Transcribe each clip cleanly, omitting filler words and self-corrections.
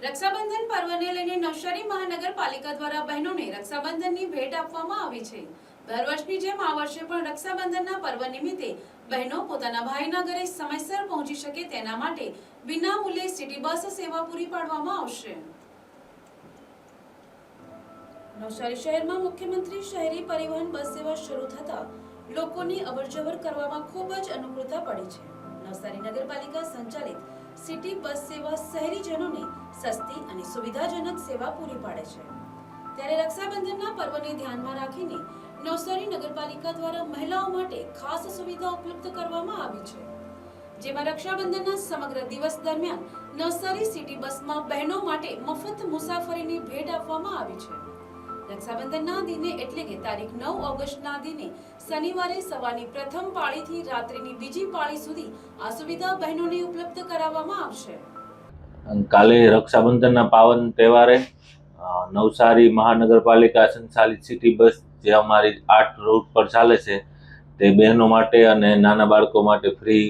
રક્ષાબંધન પર્વને લઈને નવસારી મહાનગરપાલિકા દ્વારા બહેનોને રક્ષાબંધનની ભેટ આપવામાં આવી છે। દર વર્ષની જેમ આ વર્ષે પણ રક્ષાબંધનના પર્વ નિમિત્તે બહેનો પોતાના ભાઈના ઘરે સમયસર પહોંચી શકે તેના માટે વિનામૂલ્યે સિટી બસ સેવા પૂરી પાડવામાં આવશે। નવસારી શહેરમાં મુખ્યમંત્રી શહેરી પરિવહન બસ સેવા શરૂ થતા લોકોની અવરજવર કરવામાં ખૂબ જ અનુકૂળતા પડી છે। નવસારી નગરપાલિકા સંચાલિત સિટી બસ સેવા શહેરીજનોને સસ્તી અને સુવિધાજનક સેવા પૂરી પાડે છે। ત્યારે રક્ષાબંધનના પર્વને ધ્યાનમાં રાખીને નવસારી નગરપાલિકા દ્વારા મહિલાઓ માટે ખાસ સુવિધા ઉપલબ્ધ કરવામાં આવી છે, જેમાં રક્ષાબંધનના સમગ્ર દિવસ દરમિયાન નવસારી સિટી બસમાં બહેનો માટે મફત મુસાફરીની ભેટ આપવામાં આવી છે। રક્ષાબંધનના દિને એટલે કે તારીખ 9 ઓગસ્ટના દિને શનિવારે સવારની પ્રથમ પાળીથી રાત્રિની બીજી પાળી સુધી આ સુવિધા બહેનોને ઉપલબ્ધ કરાવવામાં આવશે। કાલે રક્ષાબંધનના પાવન તહેવારે નવસારી મહાનગરપાલિકા સંચાલિત સિટી બસ જે અમારી 8 રૂટ પર ચાલે છે તે બહેનો માટે અને નાના બાળકો માટે ફ્રી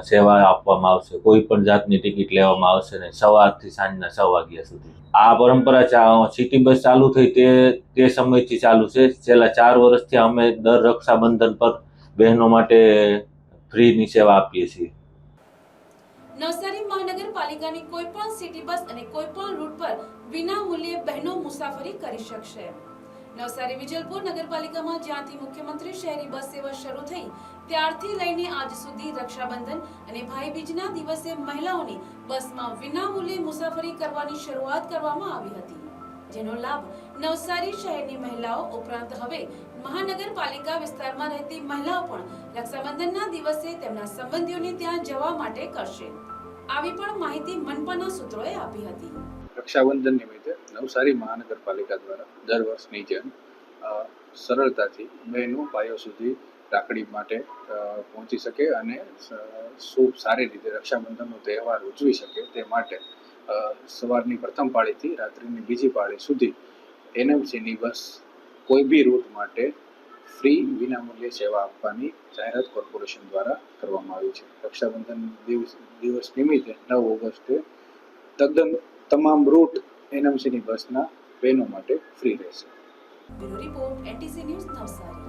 સેવા આપવામાં આવશે। કોઈ પણ જાતની ટિકિટ લેવામાં આવશે નહીં, સવારથી સાંજના 6 વાગ્યા સુધી। આ પરંપરા સિટી બસ ચાલુ થઈ તે સમયથી ચાલુ છે। છેલ્લા 4 વર્ષથી અમે દર રક્ષાબંધન પર બહેનો માટે ફ્રીની સેવા આપીએ છીએ। નવસારી મહાનગરપાલિકાની કોઈ પણ સિટી બસ અને કોઈ પણ રૂટ પર વિના મૂલ્યે બહેનો મુસાફરી કરી શકશે। નવસારી વિજલપુર નગરપાલિકામાં જ્યાંથી મુખ્યમંત્રી શહેરી બસ સેવા શરૂ થઈ ત્યારથી લઈને આજ સુધી રક્ષાબંધન અને ભાઈબીજના દિવસે મહિલાઓને બસમાં વિના મૂલ્યે મુસાફરી કરવાની શરૂઆત કરવામાં આવી હતી, જેનો લાભ નવસારી શહેરની મહિલાઓ ઉપરાંત હવે મહાનગરપાલિકા વિસ્તારમાં રહેતી મહિલાઓ પણ રક્ષાબંધનના દિવસે તેમના સંબંધીઓને ત્યાં જવા માટે કરશે। આવી પણ માહિતી મનપાના સૂત્રોએ આપી હતી। રક્ષાબંધન નિમિત્તે નવસારી મહાનગરપાલિકા દ્વારા દર વર્ષની જેમ સરળતાથી બહેનો ભાઈઓ સુધી રાખડી માટે પહોંચી શકે અને સારી રીતે રક્ષાબંધનનો તહેવાર ઉજવી શકે તે માટે સવારની પ્રથમ પાળીથી રાત્રિની બીજી પાળી સુધી એનએમસીની બસ કોઈ બી રૂટ માટે ફ્રી વિનામૂલ્યે સેવા આપવાની જાહેરાત કોર્પોરેશન દ્વારા કરવામાં આવી છે। રક્ષાબંધન દિવસ નિમિત્તે 9 ઓગસ્ટે તદ્દન તમામ રૂટ એનએમસીની બસના બહેનો માટે ફ્રી રહેશે। Bureau report NTC news Navsari.